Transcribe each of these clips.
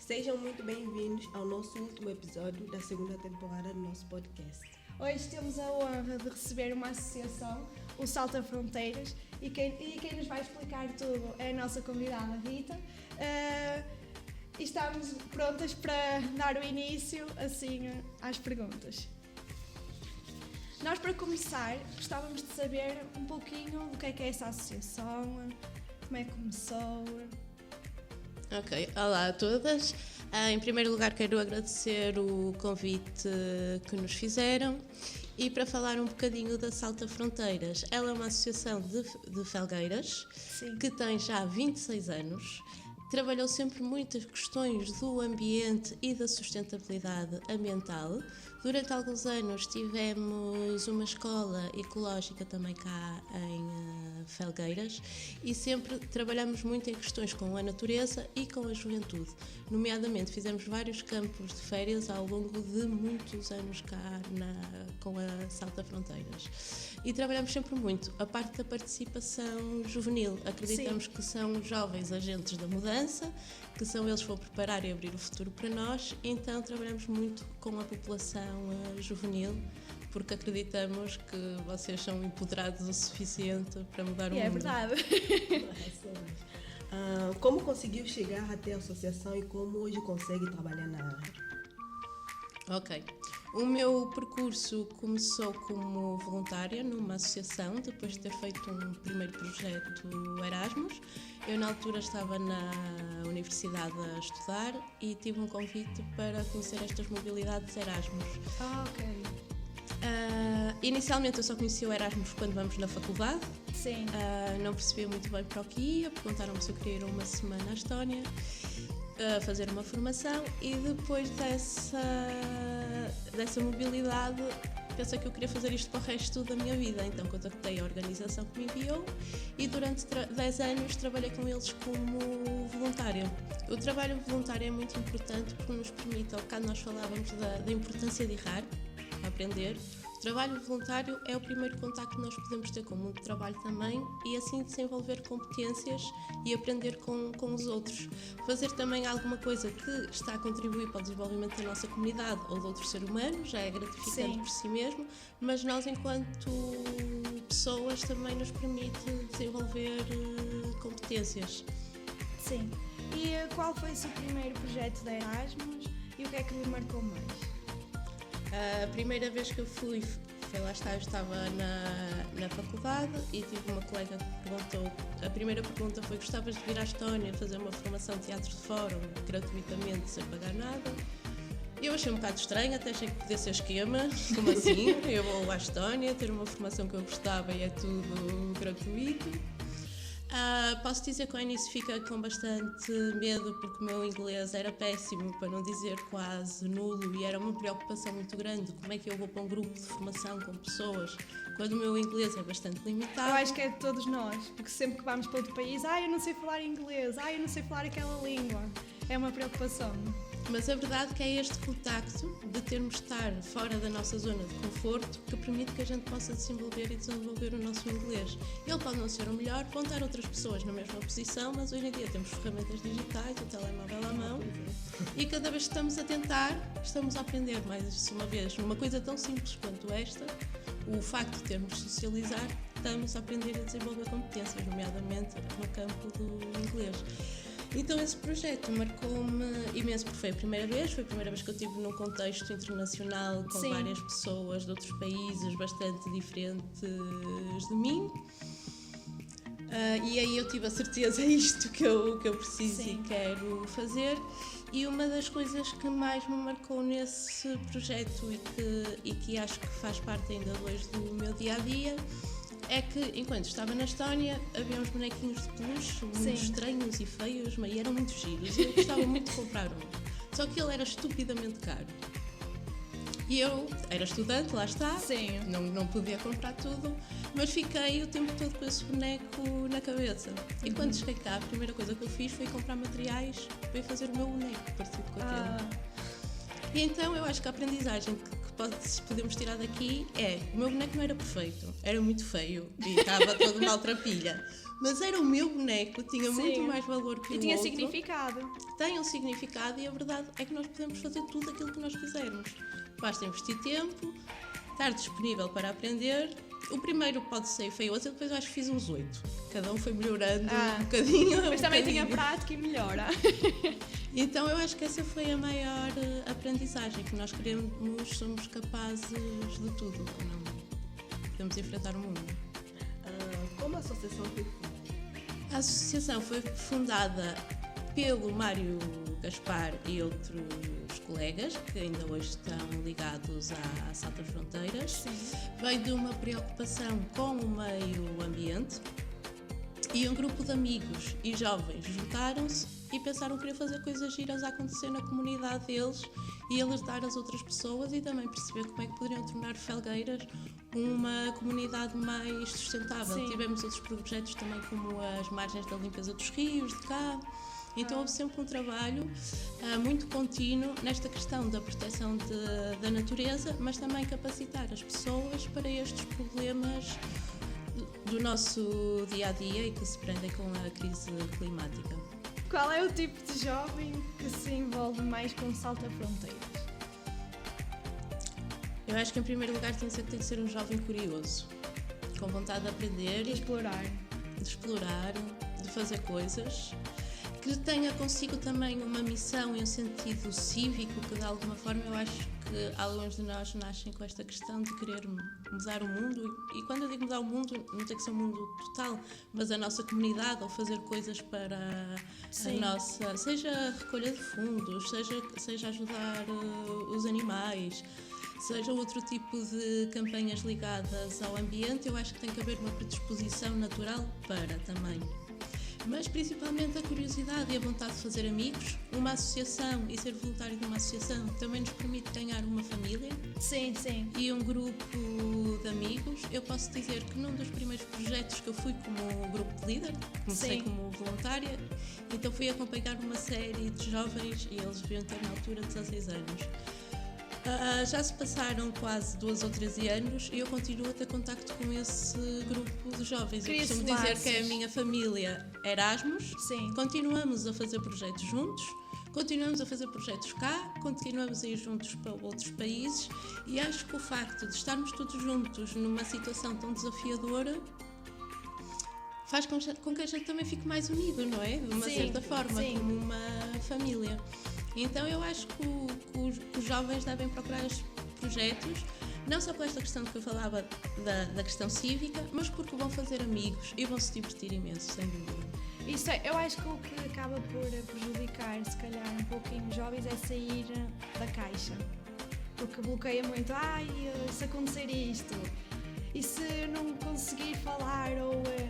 Sejam muito bem-vindos ao nosso último episódio da segunda temporada do nosso podcast. Hoje temos a honra de receber uma associação, o Salta Fronteiras, e quem nos vai explicar tudo é a nossa convidada Rita. E estamos prontas para dar o início assim às perguntas. Nós, para começar, gostávamos de saber um pouquinho do que é essa associação, como é que começou. Ok, olá a todas. Em primeiro lugar quero agradecer o convite que nos fizeram e para falar um bocadinho da Salta Fronteiras. Ela é uma associação de felgueiras. Sim. Que tem já 26 anos. Trabalhou sempre muitas questões do ambiente e da sustentabilidade ambiental. Durante alguns anos tivemos uma escola ecológica também cá em Felgueiras e sempre trabalhamos muito em questões com a natureza e com a juventude. Nomeadamente fizemos vários campos de férias ao longo de muitos anos cá com a Salta Fronteiras. E trabalhamos sempre muito a parte da participação juvenil. Acreditamos Sim. que são jovens agentes da mudança, que são eles que vão preparar e abrir o futuro para nós, então trabalhamos muito com a população juvenil, porque acreditamos que vocês são empoderados o suficiente para mudar o mundo. É verdade. Como conseguiu chegar até a associação e como hoje consegue trabalhar na área? Ok. O meu percurso começou como voluntária numa associação, depois de ter feito um primeiro projeto Erasmus. Eu, na altura, estava na universidade a estudar e tive um convite para conhecer estas mobilidades Erasmus. Ok. Inicialmente eu só conheci o Erasmus quando vamos na faculdade. Sim. Não percebia muito bem para o que ia, perguntaram-me se eu queria ir uma semana à Estónia, fazer uma formação, e depois dessa mobilidade pensei que eu queria fazer isto para o resto da minha vida, então contactei a organização que me enviou e durante 10 anos trabalhei com eles como voluntária. O trabalho voluntário é muito importante porque nos permite, ao bocado nós falávamos da importância de errar, aprender. O trabalho voluntário é o primeiro contacto que nós podemos ter com o mundo do trabalho também e assim desenvolver competências e aprender com os outros. Fazer também alguma coisa que está a contribuir para o desenvolvimento da nossa comunidade ou de outro ser humano já é gratificante Sim. por si mesmo, mas nós enquanto pessoas também nos permite desenvolver competências. Sim. E qual foi o seu primeiro projeto de Erasmus e o que é que lhe marcou mais? A primeira vez que eu fui, lá está, eu estava na faculdade e tive uma colega que perguntou, a primeira pergunta foi: gostavas de vir à Estónia fazer uma formação de teatro de fórum gratuitamente, sem pagar nada? Eu achei um bocado estranho, até achei que podia ser esquema, como assim? Eu vou à Estónia ter uma formação que eu gostava e é tudo gratuito. Posso dizer que ao início fiquei com bastante medo porque o meu inglês era péssimo, para não dizer quase nulo, e era uma preocupação muito grande. Como é que eu vou para um grupo de formação com pessoas quando o meu inglês é bastante limitado? Eu acho que é de todos nós, porque sempre que vamos para outro país, eu não sei falar inglês, eu não sei falar aquela língua. É uma preocupação. Mas a verdade é que é este contacto de termos de estar fora da nossa zona de conforto que permite que a gente possa desenvolver e desenvolver o nosso inglês. Ele pode não ser o melhor, vão estar outras pessoas na mesma posição, mas hoje em dia temos ferramentas digitais, o telemóvel à mão, e cada vez que estamos a tentar, estamos a aprender mais uma vez. Numa coisa tão simples quanto esta, o facto de termos de socializar, estamos a aprender a desenvolver competências, nomeadamente no campo do inglês. Então esse projeto marcou-me imenso porque foi a primeira vez que eu estive num contexto internacional com Sim. várias pessoas de outros países bastante diferentes de mim. E aí eu tive a certeza, é isto que eu preciso Sim. e quero fazer. E uma das coisas que mais me marcou nesse projeto e que acho que faz parte ainda hoje do meu dia-a-dia é que, enquanto estava na Estónia, havia uns bonequinhos de peluche muito estranhos e feios, mas eram muito giros. Eu gostava muito de comprar um. Só que ele era estupidamente caro. E eu era estudante, lá está, Sim. Não podia comprar tudo, mas fiquei o tempo todo com esse boneco na cabeça. E quando cheguei cá, a primeira coisa que eu fiz foi comprar materiais para fazer o meu boneco, parecido com aquele. E então eu acho que a aprendizagem que podemos tirar daqui é: o meu boneco não era perfeito, era muito feio e estava todo maltrapilha. Mas era o meu boneco, tinha muito mais valor que o outro. E tinha significado. Tem um significado e a verdade é que nós podemos fazer tudo aquilo que nós quisermos. Basta investir tempo, estar disponível para aprender. O primeiro pode ser feio, outro depois eu acho que fiz uns 8. Cada um foi melhorando um bocadinho. Mas também tinha prática e melhora. Então eu acho que essa foi a maior aprendizagem, que nós queremos, somos capazes de tudo, não podemos enfrentar o mundo. Como a associação foi fundada? A associação foi fundada pelo Mário Gaspar e outros colegas, que ainda hoje estão ligados à Salta Fronteiras. Sim. Veio de uma preocupação com o meio ambiente e um grupo de amigos e jovens juntaram-se e pensaram que queriam fazer coisas giras a acontecer na comunidade deles e alertar as outras pessoas e também perceber como é que poderiam tornar Felgueiras uma comunidade mais sustentável. Sim. Tivemos outros projetos também, como as margens da limpeza dos rios de cá. Então houve sempre um trabalho muito contínuo nesta questão da proteção da natureza, mas também capacitar as pessoas para estes problemas do nosso dia-a-dia e que se prendem com a crise climática. Qual é o tipo de jovem que se envolve mais com Salta Fronteiras? Eu acho que em primeiro lugar tem que ser um jovem curioso, com vontade de aprender, De explorar. de fazer coisas, que tenha consigo também uma missão e um sentido cívico, que de alguma forma eu acho que alguns de nós nascem com esta questão de querer mudar o mundo, e quando eu digo mudar o mundo não tem que ser um mundo total, mas a nossa comunidade, ou fazer coisas para a nossa, seja recolha de fundos, seja ajudar os animais, seja outro tipo de campanhas ligadas ao ambiente. Eu acho que tem que haver uma predisposição natural para também. Mas principalmente a curiosidade e a vontade de fazer amigos. Uma associação e ser voluntário de uma associação também nos permite ganhar uma família. Sim, sim. E um grupo de amigos. Eu posso dizer que num dos primeiros projetos que eu fui como grupo de líder, comecei como voluntária, então fui acompanhar uma série de jovens e eles deviam ter na altura 16 anos. Já se passaram quase 2 ou 13 anos e eu continuo a ter contacto com esse grupo de jovens. Eu costumo dizer que é a minha família Erasmus. Sim. Continuamos a fazer projetos juntos, continuamos a fazer projetos cá, continuamos a ir juntos para outros países e acho que o facto de estarmos todos juntos numa situação tão desafiadora faz com que a gente também fique mais unido, não é? De uma certa forma, como uma família. Então eu acho que os jovens devem procurar estes projetos, não só por esta questão que eu falava da questão cívica, mas porque vão fazer amigos e vão se divertir imenso, sem dúvida. Isso é, eu acho que o que acaba por prejudicar, se calhar, um pouquinho os jovens é sair da caixa. Porque bloqueia muito, se acontecer isto, e se não conseguir falar,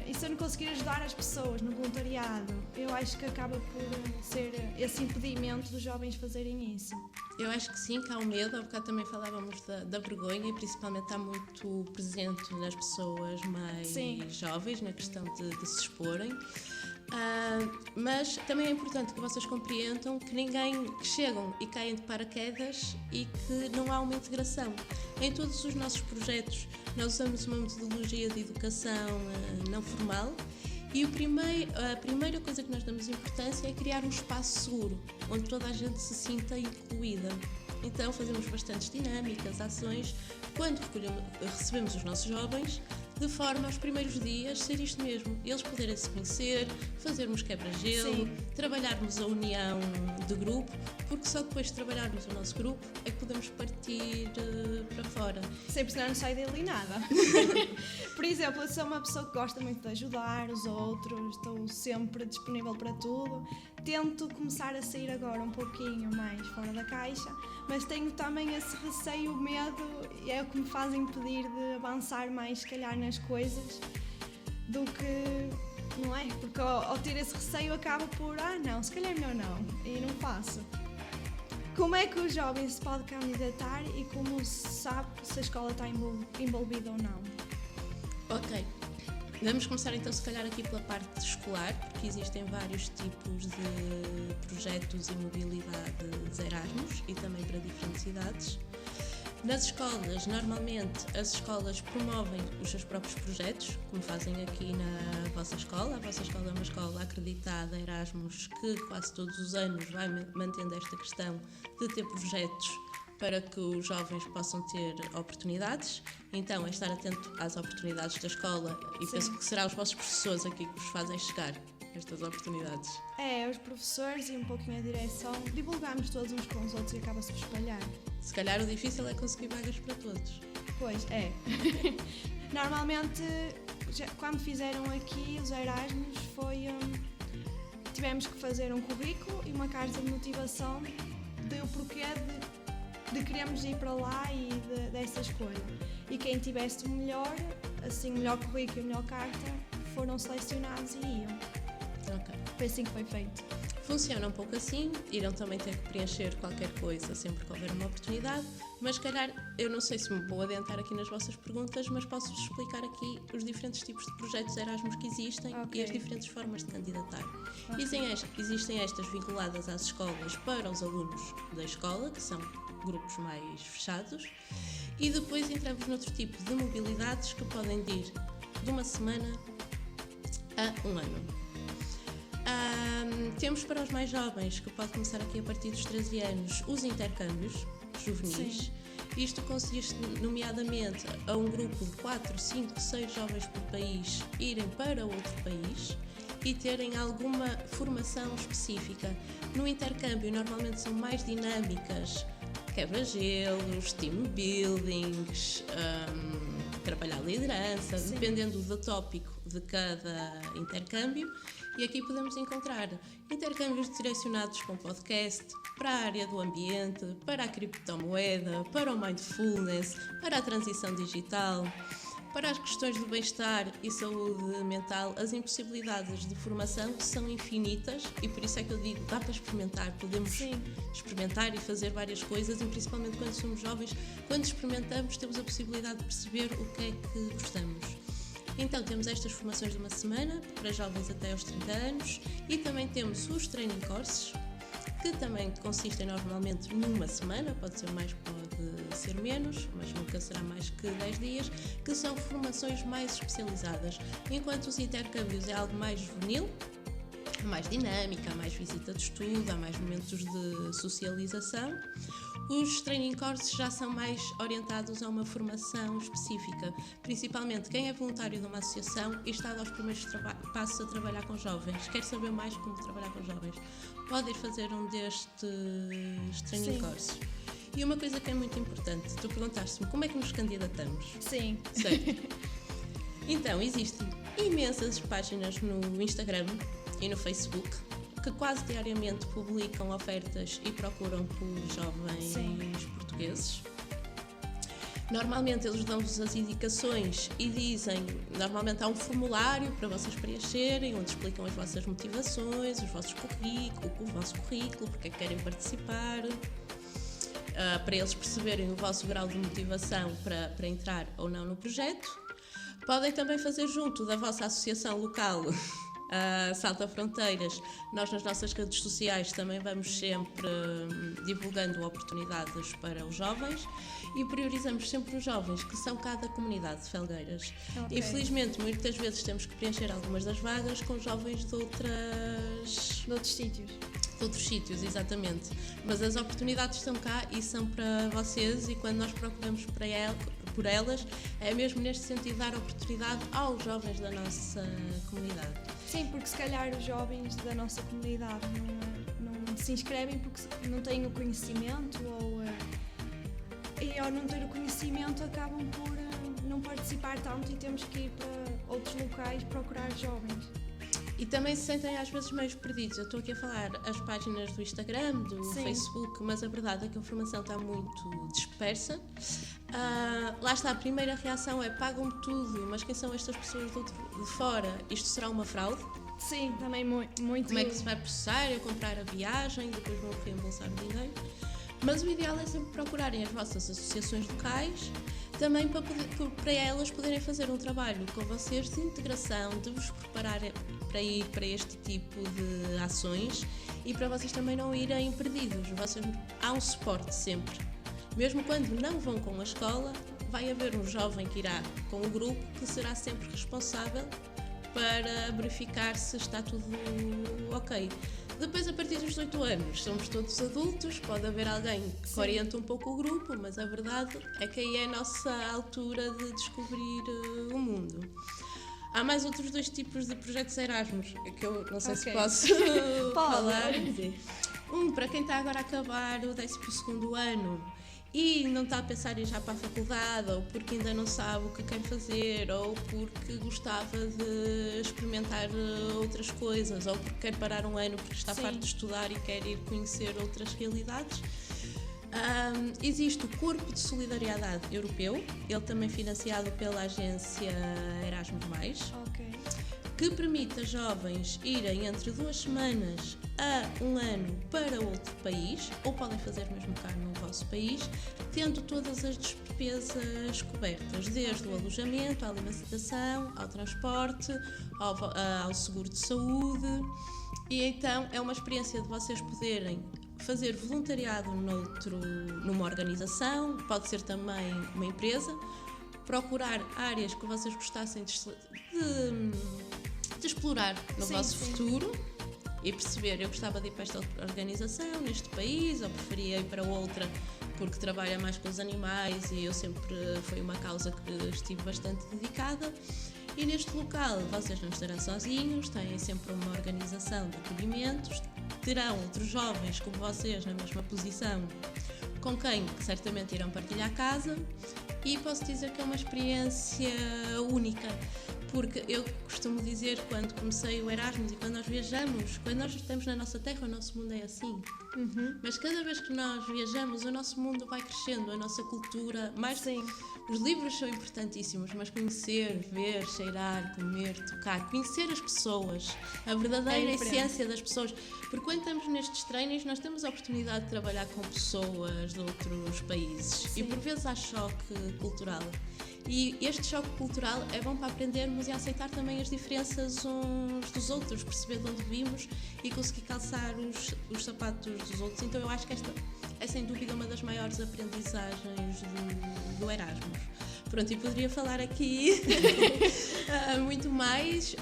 e se eu não conseguir ajudar as pessoas no voluntariado, eu acho que acaba por ser esse impedimento dos jovens fazerem isso. Eu acho que sim, que há o medo. Há bocado também falávamos da vergonha e principalmente está muito presente nas pessoas mais jovens, na questão de se exporem. Mas também é importante que vocês compreendam que ninguém que chegam e caem de paraquedas e que não há uma integração. Em todos os nossos projetos nós usamos uma metodologia de educação não formal e a primeira coisa que nós damos importância é criar um espaço seguro, onde toda a gente se sinta incluída. Então fazemos bastantes dinâmicas, ações, quando recebemos os nossos jovens, de forma aos primeiros dias ser isto mesmo, eles poderem se conhecer, fazermos quebra-gelo, trabalharmos a união de grupo, porque só depois de trabalharmos o nosso grupo é que podemos partir para fora. Sempre senão não sai dele nada. Por exemplo, eu sou uma pessoa que gosta muito de ajudar os outros, estou sempre disponível para tudo. Tento começar a sair agora um pouquinho mais fora da caixa, mas tenho também esse receio, o medo, é o que me faz impedir de avançar mais, se calhar, nas coisas, do que, não é? Porque ao ter esse receio acaba por, não, se calhar melhor não, e não faço. Como é que o jovem se pode candidatar e como se sabe se a escola está envolvida ou não? Ok. Vamos começar então se calhar aqui pela parte escolar, porque existem vários tipos de projetos e mobilidades Erasmus e também para diferentes idades. Nas escolas, normalmente as escolas promovem os seus próprios projetos, como fazem aqui na vossa escola. A vossa escola é uma escola acreditada Erasmus que quase todos os anos vai mantendo esta questão de ter projetos para que os jovens possam ter oportunidades. Então é estar atento às oportunidades da escola e penso que será os vossos professores aqui que vos fazem chegar estas oportunidades. Os professores e um pouquinho a direção divulgamos todos uns com os outros e acaba-se por espalhar. Se calhar o difícil é conseguir vagas para todos. Pois, é. Normalmente, quando fizeram aqui os Erasmus, tivemos que fazer um currículo e uma carta de motivação do porquê de queremos ir para lá e dessa escolha. E quem tivesse o melhor currículo e melhor carta, foram selecionados e iam. Ok. Foi assim que foi feito. Funciona um pouco assim, irão também ter que preencher qualquer coisa sempre que houver uma oportunidade, mas se calhar, eu não sei se me vou adiantar aqui nas vossas perguntas, mas posso-vos explicar aqui os diferentes tipos de projetos Erasmus que existem e as diferentes formas de candidatar. Existem estas vinculadas às escolas para os alunos da escola, que são grupos mais fechados, e depois entramos noutro tipo de mobilidades que podem ir de uma semana a um ano. Temos para os mais jovens, que pode começar aqui a partir dos 13 anos, os intercâmbios juvenis. Sim. Isto consiste, nomeadamente, a um grupo de 4, 5, 6 jovens por país irem para outro país e terem alguma formação específica. No intercâmbio, normalmente são mais dinâmicas, quebra-gelos, team buildings, trabalhar liderança, sim, dependendo do tópico de cada intercâmbio. E aqui podemos encontrar intercâmbios direcionados para um podcast, para a área do ambiente, para a criptomoeda, para o mindfulness, para a transição digital, para as questões do bem-estar e saúde mental. As impossibilidades de formação são infinitas e por isso é que eu digo, dá para experimentar, podemos sim, experimentar e fazer várias coisas, e principalmente quando somos jovens, quando experimentamos temos a possibilidade de perceber o que é que gostamos. Então temos estas formações de uma semana para jovens até aos 30 anos e também temos os training courses, que também consistem normalmente numa semana, pode ser mais, pode ser menos, mas nunca será mais que 10 dias, que são formações mais especializadas, enquanto os intercâmbios é algo mais juvenil, mais dinâmica, há mais visita de estudo, há mais momentos de socialização. Os training courses já são mais orientados a uma formação específica, principalmente quem é voluntário de uma associação e está a dar os primeiros passos a trabalhar com jovens, quer saber mais como trabalhar com jovens, pode ir fazer um destes training courses. E uma coisa que é muito importante, tu perguntaste-me como é que nos candidatamos? Sim. Sei. Então, existem imensas páginas no Instagram e no Facebook que quase diariamente publicam ofertas e procuram por jovens sim, portugueses. Normalmente eles dão-vos as indicações e dizem, normalmente há um formulário para vocês preencherem, onde explicam as vossas motivações, o vosso currículo, porque é que querem participar, para eles perceberem o vosso grau de motivação para entrar ou não no projeto. Podem também fazer junto da vossa associação local, Salta Fronteiras. Nós nas nossas redes sociais também vamos sempre divulgando oportunidades para os jovens e priorizamos sempre os jovens que são cá da comunidade de Felgueiras. Okay. Infelizmente, muitas vezes temos que preencher algumas das vagas com jovens de outros sítios. De outros sítios, exatamente. Mas as oportunidades estão cá e são para vocês, e quando nós procuramos por elas, é mesmo neste sentido dar oportunidade aos jovens da nossa comunidade. Sim, porque se calhar os jovens da nossa comunidade não se inscrevem porque não têm o conhecimento e ao não ter o conhecimento acabam por não participar tanto e temos que ir para outros locais procurar jovens. E também se sentem às vezes meio perdidos. Eu estou aqui a falar as páginas do Instagram, do sim, Facebook, mas a verdade é que a informação está muito dispersa. Lá está, a primeira reação é pagam tudo, mas quem são estas pessoas de fora? Isto será uma fraude? Sim, também muito. Como é que se vai processar? Eu comprar a viagem, depois vão reembolsar o dinheiro. Mas o ideal é sempre procurarem as vossas associações locais, também para elas poderem fazer um trabalho com vocês de integração, de vos preparar para ir para este tipo de ações e para vocês também não irem perdidos. Há um suporte sempre. Mesmo quando não vão com a escola, vai haver um jovem que irá com o grupo que será sempre responsável para verificar se está tudo ok. Depois, a partir dos 18 anos, somos todos adultos, pode haver alguém que oriente um pouco o grupo, mas a verdade é que aí é a nossa altura de descobrir o mundo. Há mais outros 2 tipos de projetos Erasmus, que eu não sei se posso falar. Para quem está agora a acabar o 12º ano e não está a pensar em ir já para a faculdade, ou porque ainda não sabe o que quer fazer, ou porque gostava de experimentar outras coisas, ou porque quer parar um ano porque está farto de estudar e quer ir conhecer outras realidades. Existe o Corpo de Solidariedade Europeu, ele também financiado pela agência Erasmus+, que permite a jovens irem entre 2 semanas a 1 ano para outro país, ou podem fazer mesmo cá no vosso país, tendo todas as despesas cobertas, desde o alojamento, à alimentação, ao transporte, ao seguro de saúde. E então é uma experiência de vocês poderem fazer voluntariado numa organização, pode ser também uma empresa, procurar áreas que vocês gostassem de explorar no vosso futuro e perceber, eu gostava de ir para esta organização, neste país, ou preferia ir para outra porque trabalha mais com os animais e eu sempre foi uma causa que estive bastante dedicada. E neste local vocês não estarão sozinhos, têm sempre uma organização de acolhimentos, terão outros jovens como vocês na mesma posição, com quem certamente irão partilhar casa, e posso dizer que é uma experiência única, porque eu costumo dizer, quando comecei o Erasmus e quando nós viajamos, quando nós estamos na nossa terra, o nosso mundo é assim. Mas cada vez que nós viajamos, o nosso mundo vai crescendo, a nossa cultura, os livros são importantíssimos, mas conhecer, ver, cheirar, comer, tocar, conhecer as pessoas, a verdadeira essência das pessoas, porque quando estamos nestes treinos nós temos a oportunidade de trabalhar com pessoas de outros países e por vezes há choque cultural. E este choque cultural é bom para aprendermos e aceitar também as diferenças uns dos outros, perceber de onde vimos e conseguir calçar os sapatos dos outros. Então eu acho que esta é sem dúvida uma das maiores aprendizagens do Erasmus. Pronto, e poderia falar aqui muito mais.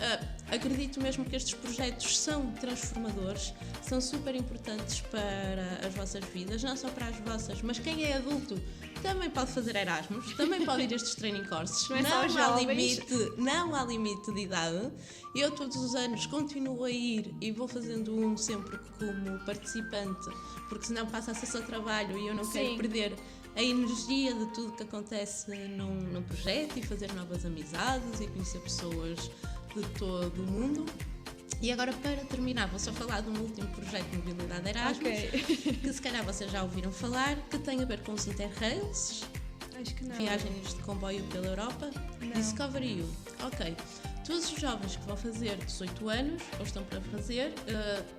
Acredito mesmo que estes projetos são transformadores, são super importantes para as vossas vidas, não só para as vossas, mas quem é adulto também pode fazer Erasmus, também pode ir a estes training courses. Não há limite de idade. Eu todos os anos continuo a ir e vou fazendo um sempre como participante, porque senão passa a ser só trabalho e eu não quero perder a energia de tudo que acontece num projeto e fazer novas amizades e conhecer pessoas de todo o mundo. E agora, para terminar, vou só falar de um último projeto de mobilidade Erasmus, que se calhar vocês já ouviram falar, que tem a ver com os Interrails. Acho que não. Viagens de comboio pela Europa. Não. Discovery U. Ok. Todos os jovens que vão fazer 18 anos, ou estão para fazer,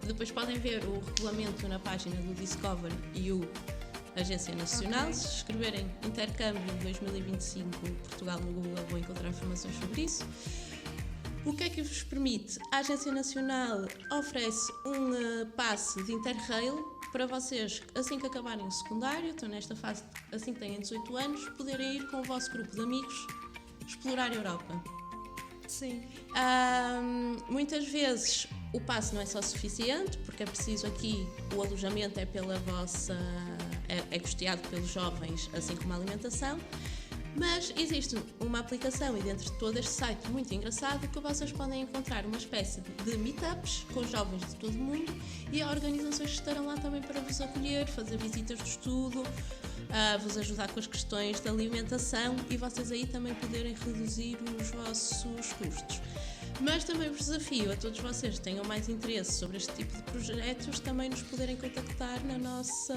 depois podem ver o regulamento na página do Discovery U, Agência Nacional. Se escreverem Intercâmbio 2025 Portugal no Google, vão encontrar informações sobre isso. O que é que vos permite? A Agência Nacional oferece um passe de Interrail para vocês, assim que acabarem o secundário, estão nesta fase, assim que têm 18 anos, poderem ir com o vosso grupo de amigos explorar a Europa. Sim. Muitas vezes o passe não é só suficiente, porque é preciso aqui, o alojamento é pela vossa, é custeado pelos jovens, assim como a alimentação. Mas existe uma aplicação e dentro de todo este site muito engraçado que vocês podem encontrar uma espécie de meetups com jovens de todo o mundo e há organizações que estarão lá também para vos acolher, fazer visitas de estudo, vos ajudar com as questões da alimentação e vocês aí também poderem reduzir os vossos custos. Mas também vos desafio a todos vocês que tenham mais interesse sobre este tipo de projetos também nos poderem contactar na nossa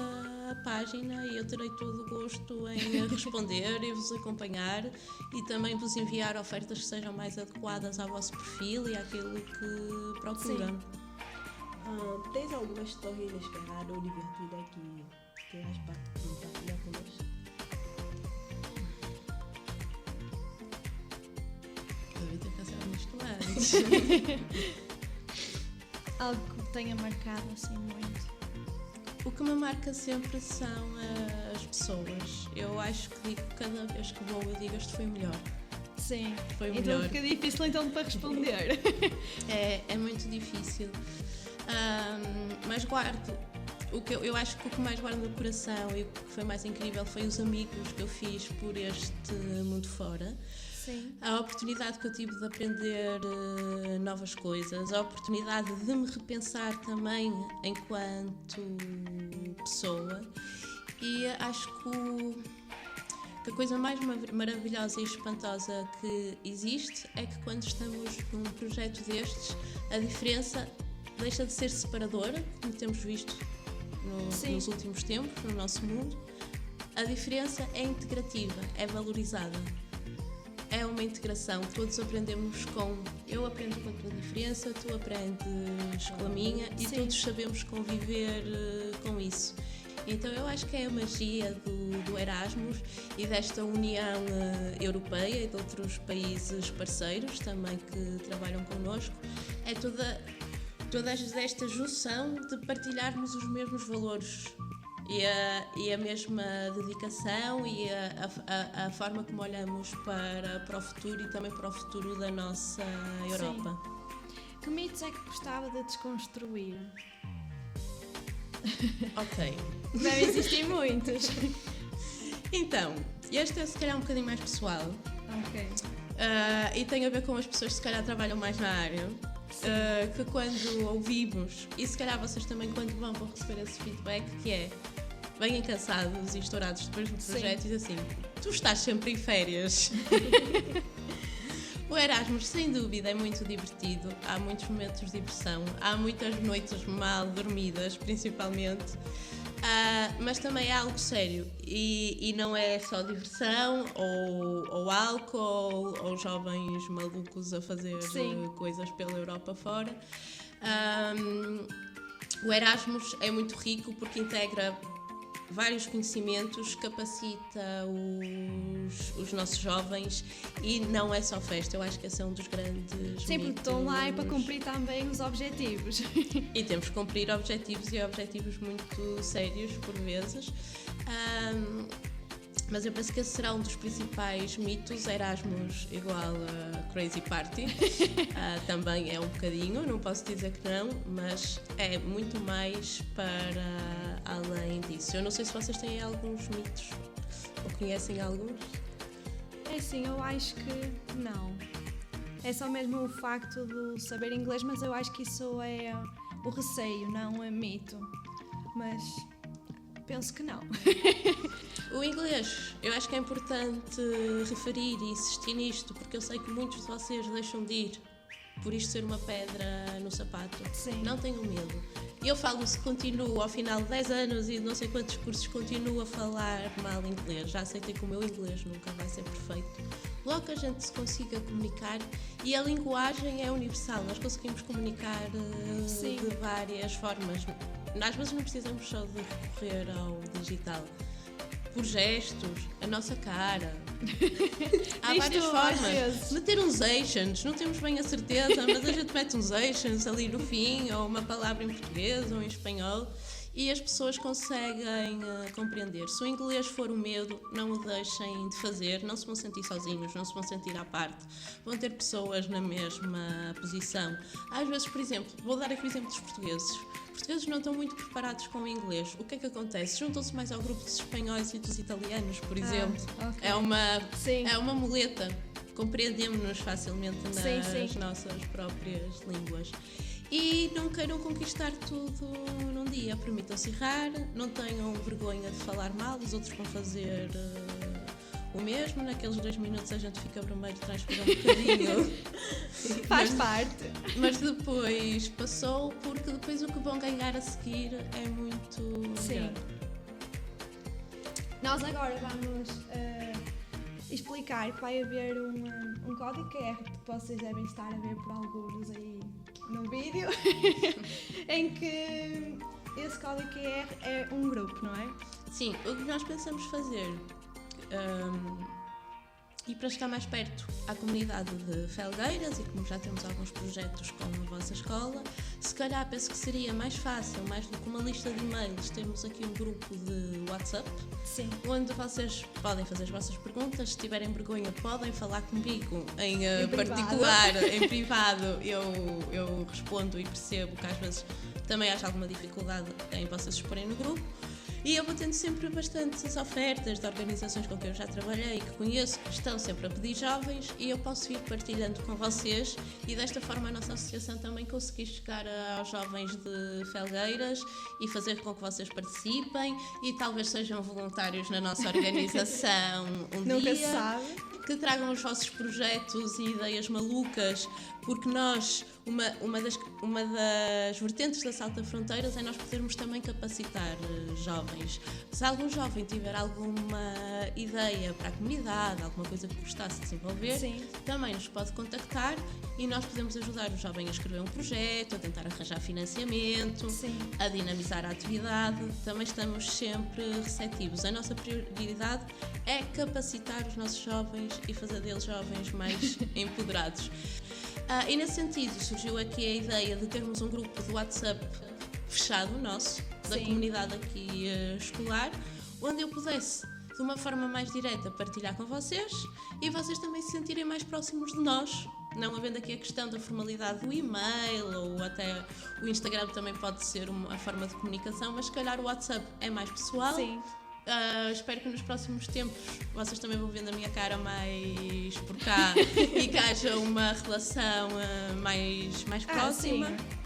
página e eu terei todo o gosto em responder e vos acompanhar e também vos enviar ofertas que sejam mais adequadas ao vosso perfil e àquilo que procuram. Tens alguma história inesperada ou divertida que queiras partilhar connosco? Devia ter pensado nisto antes. Algo que tenha marcado assim muito. O que me marca sempre são as pessoas. Eu acho que digo, cada vez que vou, eu digo, este foi o melhor. Sim. Foi o Então melhor. fica difícil então para responder. É muito difícil. Mas guardo. Eu acho que o que mais guardo no coração e o que foi mais incrível foi os amigos que eu fiz por este mundo fora. Sim. A oportunidade que eu tive de aprender novas coisas, a oportunidade de me repensar também enquanto pessoa, e acho que a coisa mais maravilhosa e espantosa que existe é que quando estamos num projeto destes, a diferença deixa de ser separadora, como temos visto nos últimos tempos, no nosso mundo. A diferença é integrativa, é valorizada. É uma integração, todos aprendemos eu aprendo com a tua diferença, tu aprendes com a minha e todos sabemos conviver com isso. Então eu acho que é a magia do Erasmus e desta união europeia e de outros países parceiros também que trabalham connosco, é toda esta junção de partilharmos os mesmos valores e a mesma dedicação e a forma como olhamos para o futuro e também para o futuro da nossa Europa. Sim. Que mitos é que gostava de desconstruir? Ok. Devem existir muitos. Então, este é se calhar um bocadinho mais pessoal. Ok. E tem a ver com as pessoas que se calhar trabalham mais na área. Que quando ouvimos, e se calhar vocês também quando vão receber esse feedback, que é vêm cansados e estourados depois do projeto e dizem assim, tu estás sempre em férias. O Erasmus, sem dúvida, é muito divertido, há muitos momentos de diversão, há muitas noites mal dormidas, principalmente, mas também é algo sério e não é só diversão ou álcool ou jovens malucos a fazer coisas pela Europa fora. O Erasmus é muito rico porque integra vários conhecimentos, capacita os nossos jovens e não é só festa. Eu acho que esse é um dos grandes mitos. Sim, porque estão lá é para cumprir também os objetivos. E temos que cumprir objetivos e objetivos muito sérios por vezes. Mas eu penso que esse será um dos principais mitos. Erasmus igual a Crazy Party. Também é um bocadinho, não posso dizer que não, mas é muito mais para além disso. Eu não sei se vocês têm alguns mitos ou conhecem alguns. É assim, eu acho que não. É só mesmo o facto de saber inglês, mas eu acho que isso é o receio, não é mito. Mas penso que não. O inglês, eu acho que é importante referir e insistir nisto, porque eu sei que muitos de vocês deixam de ir por isto ser uma pedra no sapato. Sim. Não tenham medo. Eu falo se continuo ao final de 10 anos e não sei quantos cursos continuo a falar mal inglês. Já aceitei que o meu inglês nunca vai ser perfeito. Logo que a gente se consiga comunicar, e a linguagem é universal, nós conseguimos comunicar de várias formas. Às vezes não precisamos só de recorrer ao digital. Por gestos, a nossa cara. Há várias formas. Meter uns accents, não temos bem a certeza, mas a gente mete uns accents ali no fim, ou uma palavra em português ou em espanhol, e as pessoas conseguem compreender. Se o inglês for o medo, não o deixem de fazer, não se vão sentir sozinhos, não se vão sentir à parte. Vão ter pessoas na mesma posição. Às vezes, por exemplo, vou dar aqui o exemplo dos portugueses. Os portugueses não estão muito preparados com o inglês. O que é que acontece? Juntam-se mais ao grupo dos espanhóis e dos italianos, por exemplo. Okay. É uma muleta. Compreendemos-nos facilmente nas nossas próprias línguas. E não queiram conquistar tudo num dia. Permitam-se errar, não tenham vergonha de falar mal, os outros vão fazer o mesmo. Naqueles 2 minutos a gente fica vermelho, transpira um bocadinho. Faz parte. Mas depois passou, porque depois o que vão ganhar a seguir é muito melhor. Nós agora vamos explicar que vai haver um código QR que vocês devem estar a ver por alguns aí no vídeo, em que esse código QR é um grupo, não é? Sim, o que nós pensamos fazer, E para chegar mais perto à comunidade de Felgueiras, e como já temos alguns projetos com a vossa escola, se calhar penso que seria mais fácil, mais do que uma lista de e-mails, temos aqui um grupo de WhatsApp, Sim. onde vocês podem fazer as vossas perguntas. Se tiverem vergonha, podem falar comigo em particular, em privado. Eu respondo e percebo que às vezes também haja alguma dificuldade em vocês exporem no grupo. E eu vou tendo sempre bastantes ofertas de organizações com quem eu já trabalhei e que conheço, que estão sempre a pedir jovens, e eu posso ir partilhando com vocês, e desta forma a nossa associação também conseguir chegar aos jovens de Felgueiras e fazer com que vocês participem e talvez sejam voluntários na nossa organização um Nunca dia. se sabe. Que tragam os vossos projetos e ideias malucas, porque nós, uma das vertentes da Salta Fronteiras é nós podermos também capacitar jovens. Se algum jovem tiver alguma ideia para a comunidade, alguma coisa que gostasse de desenvolver, Sim. também nos pode contactar e nós podemos ajudar o jovem a escrever um projeto, a tentar arranjar financiamento, Sim. a dinamizar a atividade. Também estamos sempre receptivos. A nossa prioridade é capacitar os nossos jovens e fazer deles jovens mais empoderados. E nesse sentido surgiu aqui a ideia de termos um grupo de WhatsApp fechado nosso, da Sim. comunidade aqui escolar, onde eu pudesse de uma forma mais direta partilhar com vocês e vocês também se sentirem mais próximos de nós, não havendo aqui a questão da formalidade do e-mail, ou até o Instagram também pode ser uma forma de comunicação, mas se calhar o WhatsApp é mais pessoal. Sim. Espero que nos próximos tempos vocês também vão vendo a minha cara mais por cá e que haja uma relação mais próxima. Sim.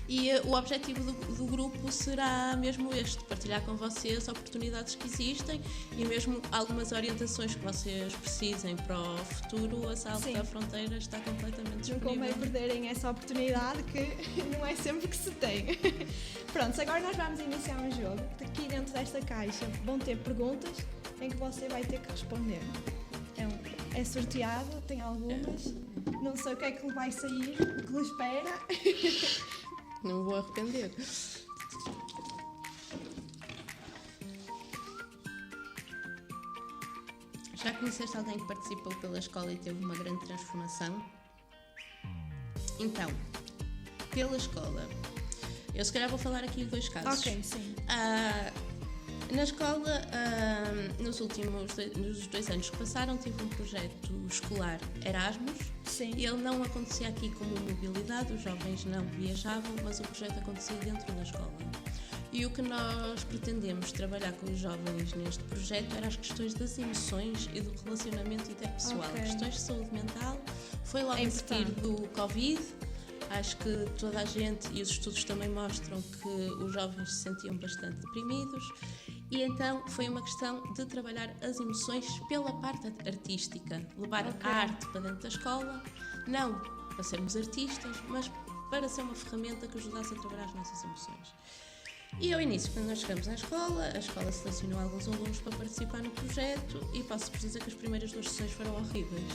E o objetivo do grupo será mesmo este, partilhar com vocês oportunidades que existem e mesmo algumas orientações que vocês precisem para o futuro. A Salta Fronteiras está completamente Não disponível. convém perderem essa oportunidade, que não é sempre que se tem. Pronto, agora nós vamos iniciar um jogo. Aqui dentro desta caixa vão ter perguntas em que você vai ter que responder. É sorteado, tem algumas. Não sei o que é que lhe vai sair, o que lhe espera. Não me vou arrepender. Já conheceste alguém que participou pela escola e teve uma grande transformação? Então, pela escola, eu se calhar vou falar aqui de 2 casos. Ok, sim. Na escola, nos últimos 2 anos que passaram, tive um projeto escolar Erasmus. Sim. Ele não acontecia aqui como mobilidade, os jovens não viajavam, mas o projeto acontecia dentro da escola. E o que nós pretendemos trabalhar com os jovens neste projeto eram as questões das emoções e do relacionamento interpessoal. Ok. Questões de saúde mental. Foi logo É a seguir importante. do Covid. Acho que toda a gente, e os estudos também mostram que os jovens se sentiam bastante deprimidos. E então foi uma questão de trabalhar as emoções pela parte artística, levar a arte para dentro da escola, não para sermos artistas, mas para ser uma ferramenta que ajudasse a trabalhar as nossas emoções. E ao início, quando nós chegamos à escola, a escola selecionou alguns alunos para participar no projeto e posso-vos dizer que as primeiras 2 sessões foram horríveis.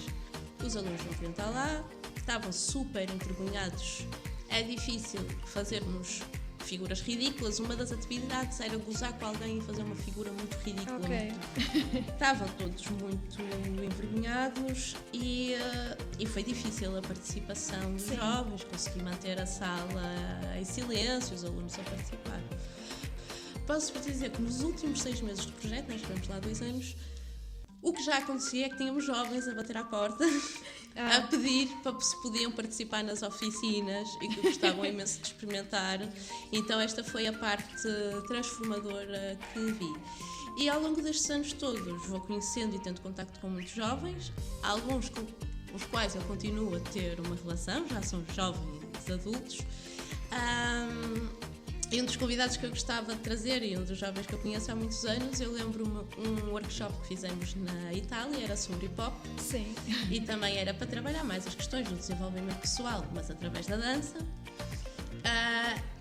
Os alunos não queriam estar lá, estavam super envergonhados. É difícil fazermos figuras ridículas. Uma das atividades era gozar com alguém e fazer uma figura muito ridícula. Ok. Estavam todos muito envergonhados e foi difícil a participação dos Sim. jovens, consegui manter a sala em silêncio, os alunos a participar. Posso-vos dizer que nos últimos 6 meses do projeto, nós tivemos lá 2 anos, o que já acontecia é que tínhamos jovens a bater à porta, a pedir para se podiam participar nas oficinas e que gostavam imenso de experimentar. Então esta foi a parte transformadora que vi. E ao longo destes anos todos vou conhecendo e tendo contacto com muitos jovens, alguns com os quais eu continuo a ter uma relação, já são jovens adultos. E um dos convidados que eu gostava de trazer, e um dos jovens que eu conheço há muitos anos, eu lembro-me um workshop que fizemos na Itália, era sobre hip-hop. Sim. E também era para trabalhar mais as questões do desenvolvimento pessoal, mas através da dança.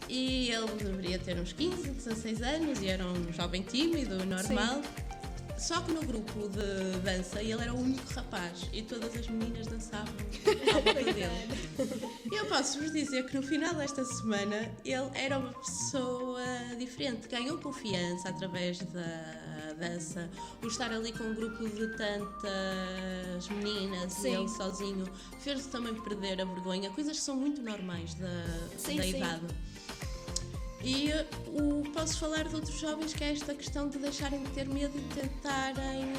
E ele deveria ter uns 15, 16 anos e era um jovem tímido, normal. Só que no grupo de dança ele era o único rapaz e todas as meninas dançavam ao volta dele. Eu posso-vos dizer que no final desta semana ele era uma pessoa diferente, ganhou confiança através da dança, o estar ali com um grupo de tantas meninas Sim. e ele sozinho fez-lhe também perder a vergonha, coisas que são muito normais da idade. E posso falar de outros jovens que é esta questão de deixarem de ter medo e de tentarem,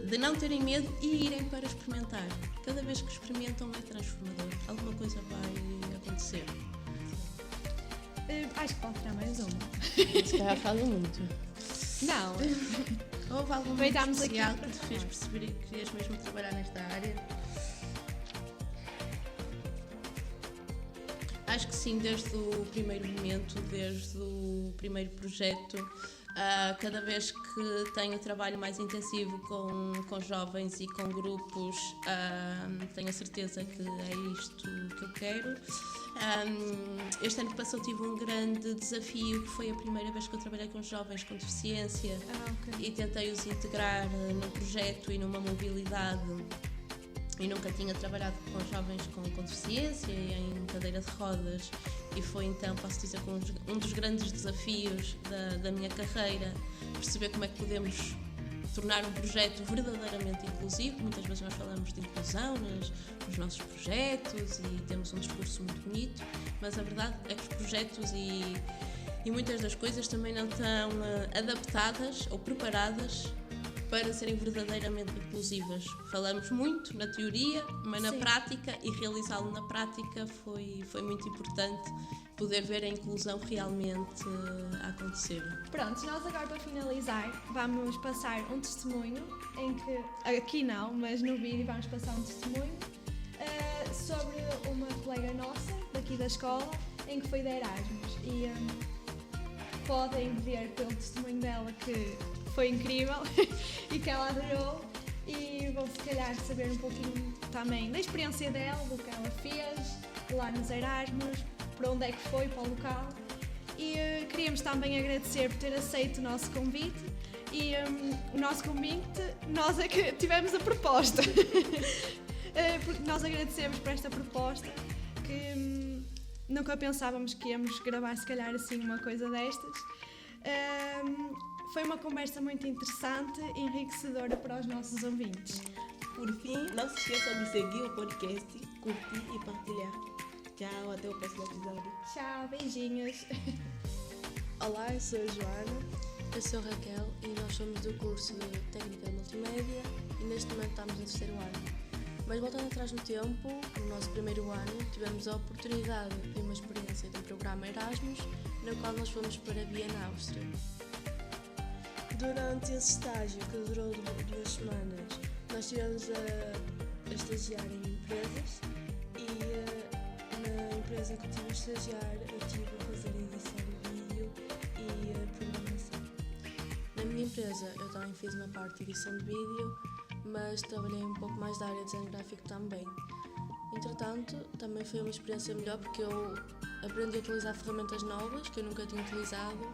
de não terem medo e irem para experimentar. Cada vez que experimentam é transformador, alguma coisa vai acontecer. Acho que pode tirar mais uma. Se calhar falo muito. Não. Houve algum momento Aproveitámos especial aqui que te fez perceber que querias mesmo trabalhar nesta área? Acho que sim, desde o primeiro momento, desde o primeiro projeto, cada vez que tenho trabalho mais intensivo com jovens e com grupos, tenho a certeza que é isto que eu quero. Este ano que passou tive um grande desafio, que foi a primeira vez que eu trabalhei com jovens com deficiência e tentei-os integrar num projeto e numa mobilidade. E nunca tinha trabalhado com jovens com deficiência e em cadeira de rodas, e foi então, posso dizer, um dos grandes desafios da minha carreira, perceber como é que podemos tornar um projeto verdadeiramente inclusivo. Muitas vezes nós falamos de inclusão nos nossos projetos e temos um discurso muito bonito, mas a verdade é que os projetos e muitas das coisas também não estão adaptadas ou preparadas para serem verdadeiramente inclusivas. Falamos muito na teoria, mas na prática, e realizá-lo na prática foi muito importante, poder ver a inclusão realmente a acontecer. Pronto, nós agora para finalizar vamos passar um testemunho em que, aqui não, mas no vídeo vamos passar um testemunho sobre uma colega nossa daqui da escola em que foi de Erasmus, e podem ver pelo testemunho dela que foi incrível e que ela adorou, e vão se calhar saber um pouquinho também da experiência dela, do que ela fez lá nos Erasmus, para onde é que foi, para o local. E queríamos também agradecer por ter aceito o nosso convite, e o nosso convite, nós é que tivemos a proposta. Nós agradecemos por esta proposta, que nunca pensávamos que íamos gravar se calhar assim uma coisa destas. Foi uma conversa muito interessante e enriquecedora para os nossos ouvintes. Por fim, não se esqueçam de seguir o podcast, curtir e partilhar. Tchau, até o próximo episódio. Tchau, beijinhos. Olá, eu sou a Joana. Eu sou a Raquel e nós somos do curso de Técnica de Multimédia e neste momento estamos no terceiro ano. Mas voltando atrás no tempo, no nosso primeiro ano, tivemos a oportunidade de uma experiência de um programa Erasmus, no qual nós fomos para Viena, Áustria. Durante esse estágio, que durou 2 semanas, nós estivemos a estagiar em empresas e na empresa que eu estive a estagiar, eu estive a fazer edição de vídeo e programação. Na minha empresa, eu também fiz uma parte de edição de vídeo, mas trabalhei um pouco mais da área de design gráfico também. Entretanto, também foi uma experiência melhor porque eu aprendi a utilizar ferramentas novas que eu nunca tinha utilizado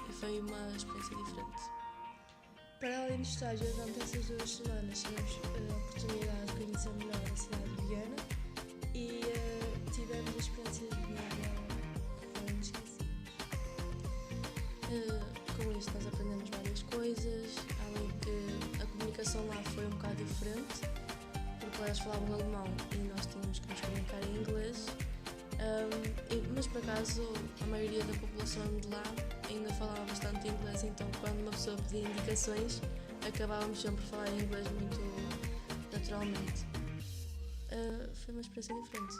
e foi uma experiência diferente. Para além do estágio, durante essas 2 semanas tivemos a oportunidade de conhecer melhor a cidade de Viena e tivemos experiências de vida que foram inesquecíveis. Com isto nós aprendemos várias coisas, além que a comunicação lá foi um bocado diferente, porque lá eles falavam alemão e nós tínhamos que nos comunicar em inglês, mas por acaso a maioria da população de lá ainda falava bastante inglês, então quando uma pessoa pedia indicações acabávamos sempre a falar inglês muito naturalmente. Foi uma experiência diferente.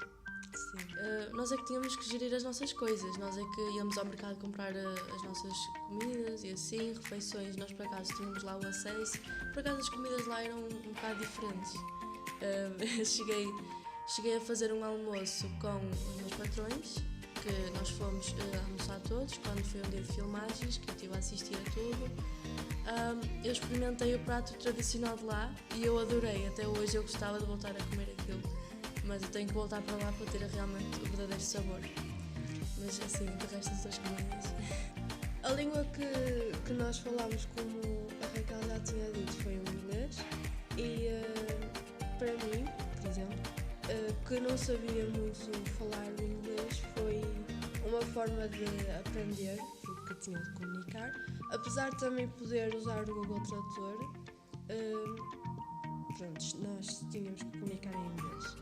Nós é que tínhamos que gerir as nossas coisas, nós é que íamos ao mercado comprar as nossas comidas e assim, refeições, nós por acaso tínhamos lá o acesso, por acaso as comidas lá eram um bocado diferentes. Cheguei a fazer um almoço com os meus patrões, que nós fomos almoçar todos, quando foi um dia de filmagens, que eu estive a assistir a tudo. Eu experimentei o prato tradicional de lá e eu adorei, até hoje eu gostava de voltar a comer aquilo. Mas eu tenho que voltar para lá para ter realmente o verdadeiro sabor. Mas assim, de resto das 2 comidas. A língua que nós falámos, como a Raquel já tinha dito, foi o inglês. E para mim, por exemplo, que não sabia muito falar o inglês, foi uma forma de aprender, porque tinha de comunicar. Apesar de também poder usar o Google Tradutor, nós tínhamos que comunicar em inglês.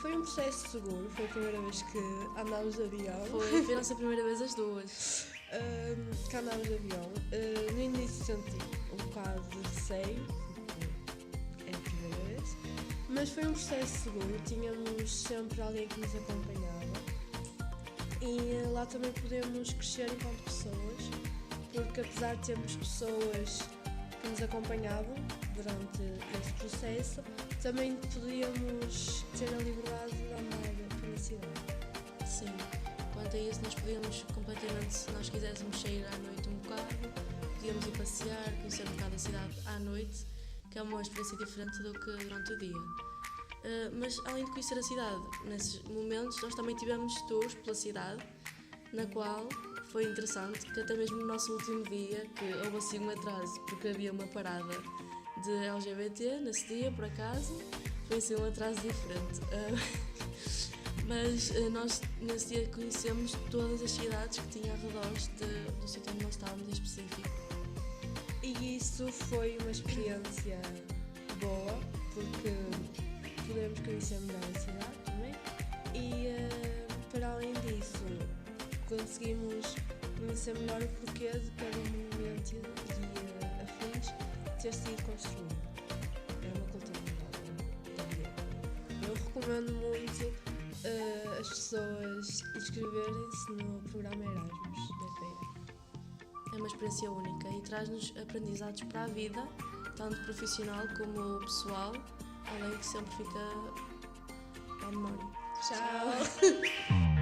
Foi um processo seguro, foi a primeira vez que andámos de avião. Foi a nossa primeira vez as duas. Que andámos de avião. No início senti um bocado de receio, porque é a primeira vez, mas foi um processo seguro, tínhamos sempre alguém que nos acompanhava e lá também podemos crescer enquanto pessoas, porque apesar de termos pessoas que nos acompanhavam durante esse processo, também podíamos ter a liberdade de andar pela cidade. Sim, quanto a isso nós podíamos completamente, se nós quiséssemos sair à noite um bocado, podíamos ir passear, conhecer um bocado a cidade à noite, que é uma experiência diferente do que durante o dia. Mas além de conhecer a cidade, nesses momentos nós também tivemos tours pela cidade, na qual foi interessante que até mesmo no nosso último dia, que houve assim um atraso, porque havia uma parada de LGBT nesse dia, por acaso, foi assim um atraso diferente. Mas nós nesse dia conhecemos todas as cidades que tinha ao redor do sítio onde nós estávamos em específico. E isso foi uma experiência boa, porque podemos conhecer melhor a cidade também. E para além disso, conseguimos conhecer melhor o porquê de cada monumento e afins ter sido construído. É uma cultura nova. Eu recomendo muito as pessoas inscreverem-se no programa Erasmus da Feira. É uma experiência única e traz-nos aprendizados para a vida, tanto profissional como pessoal, além que sempre fica à memória. Tchau!